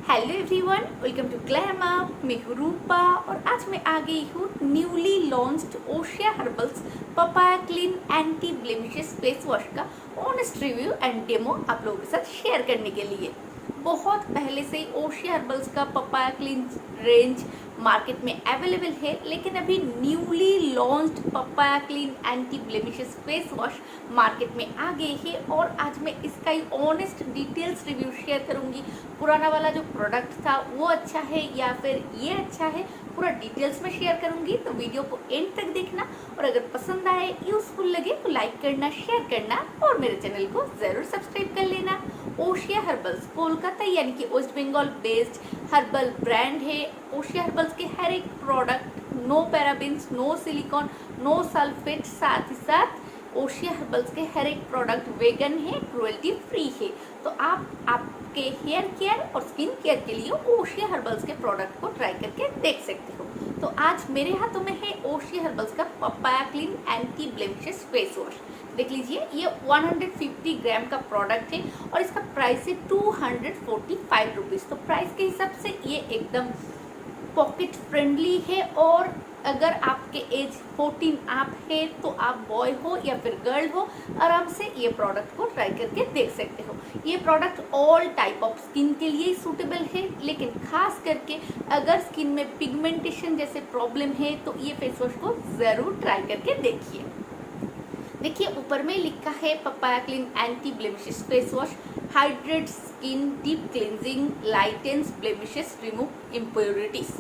Hello everyone, welcome to ग्लैमा। मैं हूँ रूपा और आज मैं आ गई हूँ newly launched Oshea herbals papaya clean anti blemishes face wash का ऑनेस्ट रिव्यू एंड डेमो आप लोगों के साथ शेयर करने के लिए। बहुत पहले से ही ओशिया हर्बल्स का पपाया क्लीन रेंज मार्केट में अवेलेबल है, लेकिन अभी newly launched papaya clean anti blemishes face wash market में आ गए हैं और आज मैं इसका ही ऑनेस्ट डिटेल्स रिव्यू शेयर करूंगी। पुराना वाला जो प्रोडक्ट था वो अच्छा है या फिर ये अच्छा है, पूरा डिटेल्स में शेयर करूंगी, तो वीडियो को एंड तक देखना। और अगर पसंद आए, यूजफुल लगे तो लाइक करना, शेयर करना और मेरे चैनल को जरूर सब्सक्राइब कर लेना। ओशिया हर्बल्स कोलकाता यानी कि west Bengal based herbal brand है। ओशिया हर्बल्स के हर एक product no parabens, no silicone, no sulphate, साथ ही साथ ओशिया हर्बल्स के हर एक प्रोडक्ट वेगन है, क्रुएल्टी फ्री है। तो आप आपके हेयर केयर और स्किन केयर के लिए ओशिया हर्बल्स के प्रोडक्ट को ट्राई करके देख सकते हो। तो आज मेरे हाथों में है ओशिया हर्बल्स का papaya clean anti blemishes face wash. देख लीजिए, ये 150 ग्राम का प्रोडक्ट है और इसका प्राइस है 245 रुपीज़। तो प्राइस के हिसाब से ये एकदम पॉकेट फ्रेंडली है और अगर आपके एज 14 आप है तो आप बॉय हो या फिर गर्ल हो, आराम से ये प्रोडक्ट को ट्राई करके देख सकते हो। ये product all type of skin के लिए सूटेबल है, लेकिन खास करके अगर स्किन में पिगमेंटेशन जैसे प्रॉब्लम है तो ये फेस वॉश को ज़रूर ट्राई करके देखिए। देखिए, ऊपर में लिखा है papaya clean anti blemishes face wash, hydrate skin, deep cleansing, lightens blemishes, remove impurities,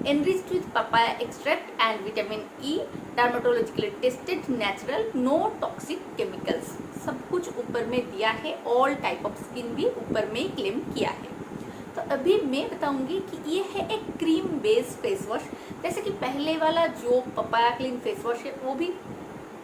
enriched with papaya extract and vitamin E, dermatologically tested, natural, no toxic chemicals। सब कुछ ऊपर में दिया है, ऑल टाइप ऑफ स्किन भी ऊपर में claim किया है। तो अभी मैं बताऊंगी कि ये है एक क्रीम बेस्ड फेस वॉश। जैसे कि पहले वाला जो पपाया क्लीन फेस वॉश है वो भी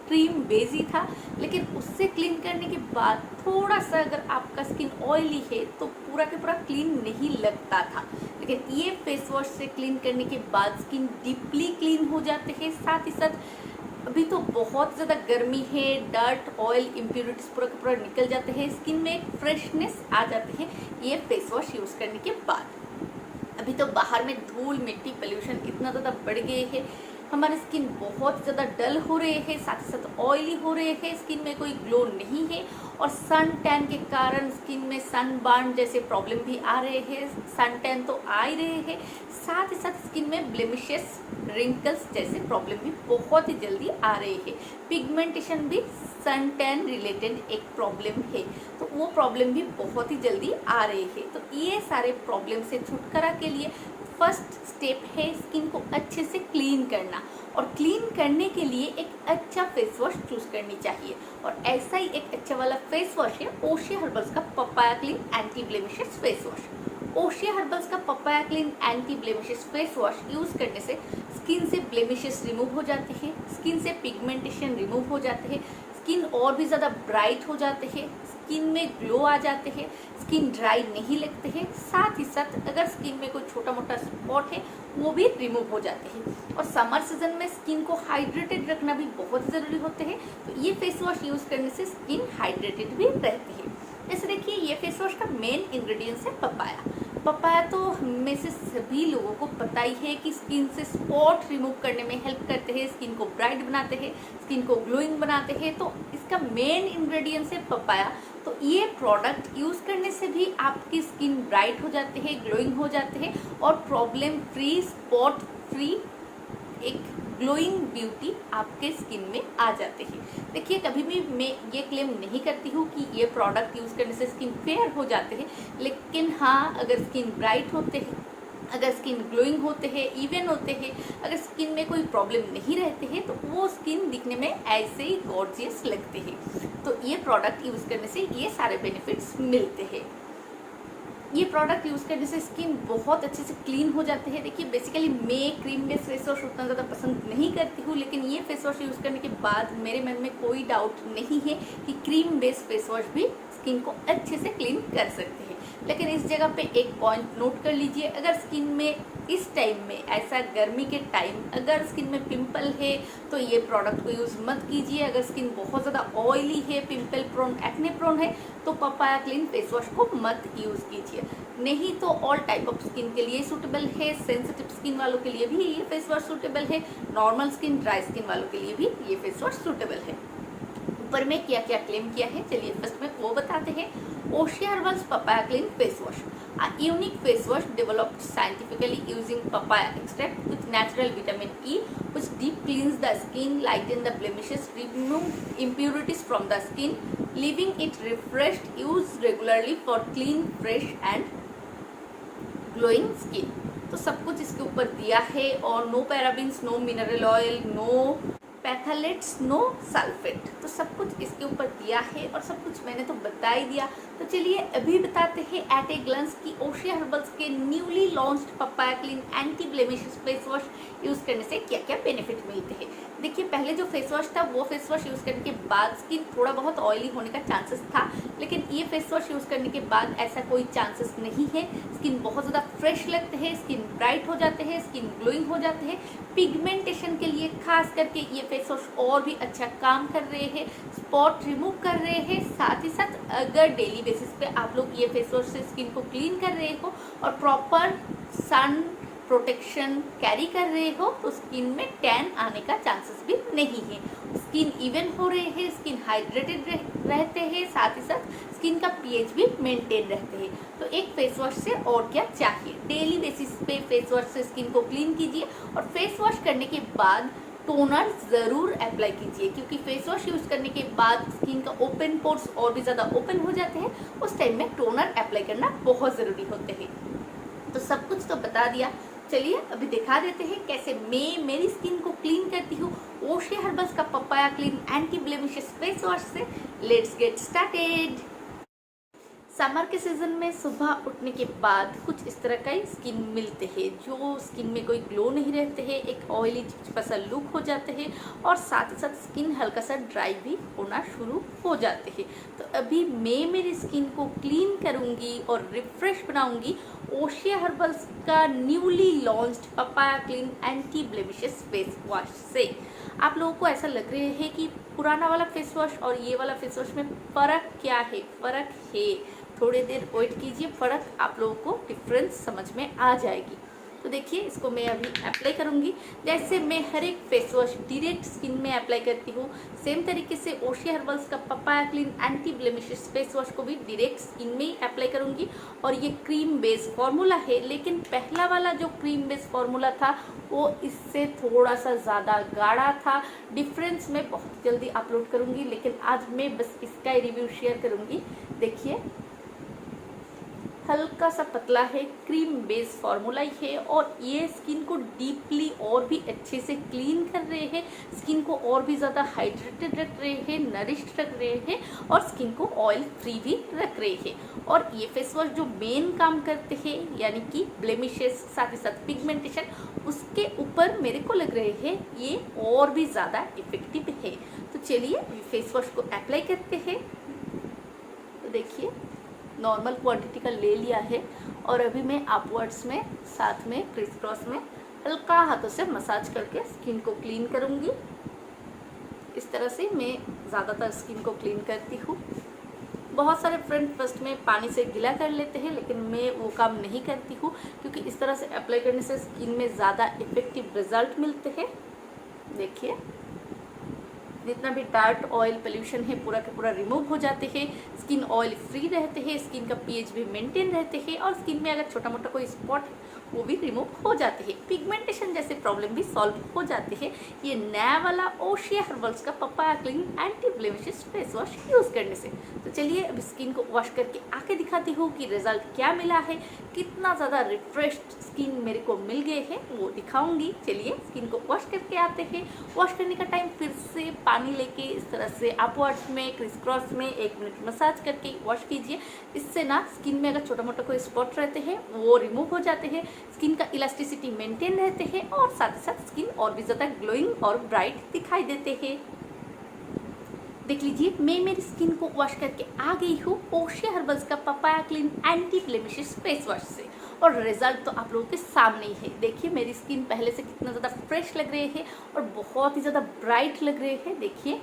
क्रीम बेस ही था, लेकिन उससे क्लीन करने के बाद थोड़ा सा अगर आपका स्किन ऑयली है तो पूरा के पूरा क्लीन नहीं लगता था, लेकिन ये फेस वॉश से क्लीन करने के बाद स्किन डीपली क्लीन हो जाते हैं। साथ ही साथ अभी तो बहुत ज़्यादा गर्मी है, डर्ट, ऑयल, इम्प्योरिटीज पूरा का पूरा निकल जाते हैं, स्किन में एक फ्रेशनेस आ जाते हैं ये फेस वॉश यूज़ करने के बाद। अभी तो बाहर में धूल, मिट्टी, पोल्यूशन इतना ज़्यादा बढ़ गए हैं, हमारे स्किन बहुत ज़्यादा डल हो रहे हैं, साथ ही साथ ऑयली हो रहे हैं, स्किन में कोई ग्लो नहीं है और सन टैन के कारण स्किन में सन बर्न जैसे प्रॉब्लम भी आ रहे हैं। सन टैन तो आ ही रहे हैं, साथ ही साथ स्किन में ब्लेमिशेस, रिंकल्स जैसे प्रॉब्लम भी बहुत ही जल्दी आ रहे हैं। पिगमेंटेशन भी सन टैन रिलेटेड एक प्रॉब्लम है, तो वो प्रॉब्लम भी बहुत ही जल्दी आ रहे हैं। तो ये सारे प्रॉब्लम से छुटकारा के लिए फर्स्ट स्टेप है स्किन को अच्छे से क्लीन करना, और क्लीन करने के लिए एक अच्छा फेस वॉश चूज करनी चाहिए। और ऐसा ही एक अच्छा वाला फेस वॉश है ओशिया हर्बल्स का papaya clean anti blemishes face wash. Oshea herbals का papaya clean anti blemishes face wash use करने से स्किन से ब्लेमिशेस रिमूव हो जाते हैं, स्किन से पिगमेंटेशन रिमूव हो जाते हैं, स्किन और भी ज़्यादा ब्राइट हो जाते हैं, स्किन में ग्लो आ जाते हैं, स्किन ड्राई नहीं लगते हैं। साथ ही साथ अगर स्किन में कोई छोटा मोटा स्पॉट है वो भी रिमूव हो जाते हैं। और समर सीजन में स्किन को हाइड्रेटेड रखना भी बहुत ज़रूरी होते हैं, तो ये फेस वॉश यूज़ करने से स्किन हाइड्रेटेड भी रहती है। जैसे देखिए, ये फेस वॉश का मेन इंग्रेडिएंट्स है पपाया। पपाया तो में से सभी लोगों को पता ही है कि स्किन से स्पॉट रिमूव करने में हेल्प करते हैं, स्किन को ब्राइट बनाते हैं, स्किन को ग्लोइंग बनाते हैं, तो इसका मेन इंग्रेडिएंट्स है पपाया। तो ये प्रोडक्ट यूज़ करने से भी आपकी स्किन ब्राइट हो जाते हैं, ग्लोइंग हो जाते हैं और प्रॉब्लम फ्री, स्पॉट फ्री एक ग्लोइंग ब्यूटी आपके स्किन में आ जाते हैं। देखिए, कभी भी मैं ये क्लेम नहीं करती हूँ कि ये प्रोडक्ट यूज़ करने से स्किन फेयर हो जाते हैं, लेकिन हाँ, अगर स्किन ब्राइट होते हैं, अगर स्किन ग्लोइंग होते हैं, इवन होते हैं, अगर स्किन में कोई प्रॉब्लम नहीं रहते हैं, तो वो स्किन दिखने में ऐसे ही गॉर्जियस लगते हैं। तो ये प्रोडक्ट यूज़ करने से ये सारे बेनिफिट्स मिलते हैं। ये प्रोडक्ट यूज़ करने से स्किन बहुत अच्छे से क्लीन हो जाते हैं। देखिए, बेसिकली मैं क्रीम बेस्ड फेस वॉश उतना ज़्यादा पसंद नहीं करती हूँ, लेकिन ये फेस वॉश यूज़ करने के बाद मेरे मन में कोई डाउट नहीं है कि क्रीम बेस्ड फेस वॉश भी स्किन को अच्छे से क्लीन कर सकते हैं। लेकिन इस जगह पे एक पॉइंट नोट कर लीजिए, अगर स्किन में इस टाइम में, ऐसा गर्मी के टाइम, अगर स्किन में पिंपल है तो ये प्रोडक्ट को यूज़ मत कीजिए। अगर स्किन बहुत ज़्यादा ऑयली है, पिंपल प्रोन, एक्ने प्रोन है तो पपाया क्लीन फेस वॉश को मत यूज़ कीजिए। नहीं तो ऑल टाइप ऑफ स्किन के लिए सूटेबल है। सेंसिटिव स्किन वालों के लिए भी ये फेस वॉश सूटेबल है, नॉर्मल स्किन, ड्राई स्किन वालों के लिए भी ये फेस वॉश सूटेबल है। ऊपर में क्या क्या क्लेम किया है, चलिए फर्स्ट में वो बताते हैं। Oshea herbals papaya clean face wash, a unique face wash developed scientifically using papaya extract with natural vitamin E, which deep cleans the skin, lighten the blemishes, remove impurities from the skin, leaving it refreshed. Use regularly for clean, fresh and glowing skin। तो सब कुछ इसके ऊपर दिया है, और no parabens, no mineral oil, no phthalates, no sulphate, तो सब कुछ इसके ऊपर दिया है और सब कुछ मैंने तो बता ही दिया। तो चलिए अभी बताते हैं एट ए ग्लांस की ओशिया हर्बल्स के newly launched papaya clean anti blemish face wash use करने से क्या क्या बेनिफिट मिलते हैं। देखिए, पहले जो फेस वॉश था वो फेस वॉश यूज़ करने के बाद स्किन थोड़ा बहुत ऑयली होने का चांसेस था, लेकिन ये फेस वॉश यूज़ करने के बाद ऐसा कोई चांसेस नहीं है। स्किन बहुत ज़्यादा फ्रेश लगते हैं, स्किन ब्राइट हो जाते हैं, स्किन ग्लोइंग हो जाते हैं। पिगमेंटेशन के लिए खास करके ये फेस वॉश और भी अच्छा काम कर रहे हैं, स्पॉट रिमूव कर रहे हैं। साथ ही साथ अगर डेली बेसिस पे आप लोग ये फेस वॉश से स्किन को क्लीन कर रहे हो और प्रॉपर सन प्रोटेक्शन कैरी कर रहे हो तो स्किन में टैन आने का चांसेस भी नहीं है। स्किन इवन हो रहे हैं, स्किन हाइड्रेटेड रहते हैं, साथ ही साथ स्किन का पीएच भी मेंटेन रहते हैं। तो एक फेस वॉश से और क्या चाहिए। डेली बेसिस पे फेस वॉश से स्किन को क्लीन कीजिए और फेस वॉश करने के बाद टोनर ज़रूर अप्लाई कीजिए, क्योंकि फेस वॉश यूज़ करने के बाद स्किन का ओपन पोर्स और भी ज़्यादा ओपन हो जाते हैं। उस टाइम में टोनर अप्लाई करना बहुत ज़रूरी होते हैं। तो सब कुछ तो बता दिया, चलिए अभी दिखा देते हैं कैसे मैं मेरी स्किन को क्लीन करती हूँ ओशिया हर्बल्स का papaya clean anti blemishes face wash से। Let's get started. समर के सीज़न में सुबह उठने के बाद कुछ इस तरह का ही स्किन मिलते हैं, जो स्किन में कोई ग्लो नहीं रहते हैं, एक ऑयली चिपचिपा सा लुक हो जाते हैं और साथ ही साथ स्किन हल्का सा ड्राई भी होना शुरू हो जाते हैं। तो अभी मैं मेरी स्किन को क्लीन करूँगी और रिफ्रेश बनाऊँगी ओशिया हर्बल्स का newly launched papaya clean anti blemishes face wash से। आप लोगों को ऐसा लग रहा है कि पुराना वाला फेस वॉश और ये वाला फेस वॉश में फ़र्क क्या है? फ़र्क है, थोड़ी देर वेट कीजिए, फ़र्क आप लोगों को डिफरेंस समझ में आ जाएगी। तो देखिए, इसको मैं अभी अप्लाई करूँगी। जैसे मैं हर एक फेस वॉश डायरेक्ट स्किन में अप्लाई करती हूँ, सेम तरीके से ओशिया हर्बल्स का papaya clean anti blemishes face wash को भी डायरेक्ट स्किन में ही अप्लाई करूँगी। और ये क्रीम बेस फार्मूला है, लेकिन पहला वाला जो क्रीम बेस फार्मूला था वो इससे थोड़ा सा ज़्यादा गाढ़ा था। डिफरेंस मैं बहुत जल्दी अपलोड करूँगी, लेकिन आज मैं बस इसका ही रिव्यू शेयर करूँगी। देखिए, हल्का सा पतला है, क्रीम बेस फार्मूला ही है और ये स्किन को डीपली और भी अच्छे से क्लीन कर रहे हैं, स्किन को और भी ज़्यादा हाइड्रेटेड रख रहे हैं, नरिश्ड रख रहे हैं और स्किन को ऑयल फ्री भी रख रहे हैं। और ये फेस वॉश जो मेन काम करते हैं, यानी कि ब्लेमिशेस साथ ही साथ पिगमेंटेशन, उसके ऊपर मेरे को लग रहे हैं ये और भी ज़्यादा इफेक्टिव है। तो चलिए फेस वॉश को अप्लाई करते हैं। तो देखिए, नॉर्मल क्वांटिटी का ले लिया है और अभी मैं अपवर्ड्स में साथ में क्रिस क्रॉस में हल्का हाथों से मसाज करके स्किन को क्लीन करूँगी। इस तरह से मैं ज़्यादातर स्किन को क्लीन करती हूँ। बहुत सारे फ्रेंड फर्स्ट में पानी से गीला कर लेते हैं, लेकिन मैं वो काम नहीं करती हूँ, क्योंकि इस तरह से अप्लाई करने से स्किन में ज़्यादा इफेक्टिव रिजल्ट मिलते हैं। देखिए, जितना भी डार्ट ऑयल पोल्यूशन है पूरा के पूरा रिमूव हो जाते हैं, स्किन ऑयल फ्री रहते हैं, स्किन का पीएच भी मेंटेन रहते हैं और स्किन में अगर छोटा मोटा कोई स्पॉट वो भी रिमूव हो जाते हैं, पिगमेंटेशन जैसे प्रॉब्लम भी सॉल्व हो जाते हैं ये नया वाला ओशिया हर्बल्स का papaya clean anti blemishes face wash use करने से। तो चलिए अब स्किन को वॉश करके आके दिखाती हूँ कि रिजल्ट क्या मिला है, कितना ज़्यादा रिफ्रेश्ड स्किन मेरे को मिल गए हैं वो दिखाऊंगी। चलिए स्किन को वॉश करके आते हैं। वॉश करने का टाइम फिर से पानी लेके इस तरह से अपवर्ड्स में क्रिस क्रॉस में 1 मिनट मसाज करके वॉश कीजिए। इससे ना स्किन में अगर छोटा मोटा कोई स्पॉट रहते हैं वो रिमूव हो जाते हैं, स्किन का इलास्टिसिटी मेंटेन रहते हैं और साथ ही साथ स्किन और भी ज़्यादा ग्लोइंग और ब्राइट दिखाई देते हैं। देख लीजिए, मैं मेरी स्किन को वॉश करके आ गई हूँ ओशिया हर्बल्स का papaya clean anti blemishes face wash से। और रिजल्ट तो आप लोगों के सामने ही है। देखिए मेरी स्किन पहले से कितना ज़्यादा फ्रेश लग रही है और बहुत ही ज़्यादा ब्राइट लग रहे हैं, देखिए।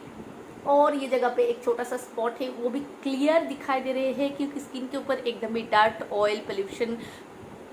और ये जगह पे एक छोटा सा स्पॉट है वो भी क्लियर दिखाई दे रहे हैं, क्योंकि स्किन के ऊपर एकदम ही डार्क ऑयल पोल्यूशन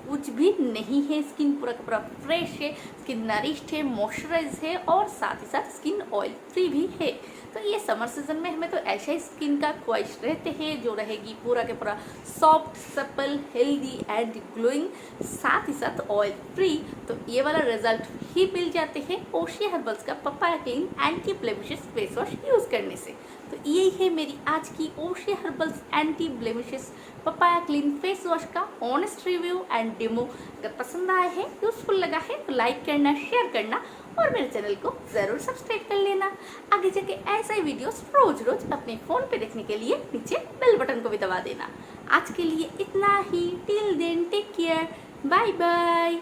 कुछ भी नहीं है। स्किन पूरा का पूरा फ्रेश है, स्किन नरिश्ड है, मॉइस्चराइज है और साथ ही साथ स्किन ऑयल फ्री भी है। तो ये समर सीजन में हमें तो ऐसे ही स्किन का ख्वाहिश रहते हैं जो रहेगी पूरा के पूरा soft, supple, healthy and glowing, साथ ही साथ ऑयल फ्री। तो ये वाला रिजल्ट ही मिल जाते हैं ओशिया हर्बल्स का papaya clean anti blemishes face wash use करने से। तो यही है मेरी आज की Oshea herbals anti blemishes papaya clean face wash का ऑनेस्ट रिव्यू एंड डेमो। अगर पसंद आया है, यूजफुल लगा है तो लाइक करना, शेयर करना और मेरे चैनल को ज़रूर सब्सक्राइब कर लेना। आगे जाके ऐसे ही वीडियोस रोज रोज अपने फ़ोन पे देखने के लिए नीचे बेल बटन को भी दबा देना। आज के लिए इतना ही। Till then take care, bye bye.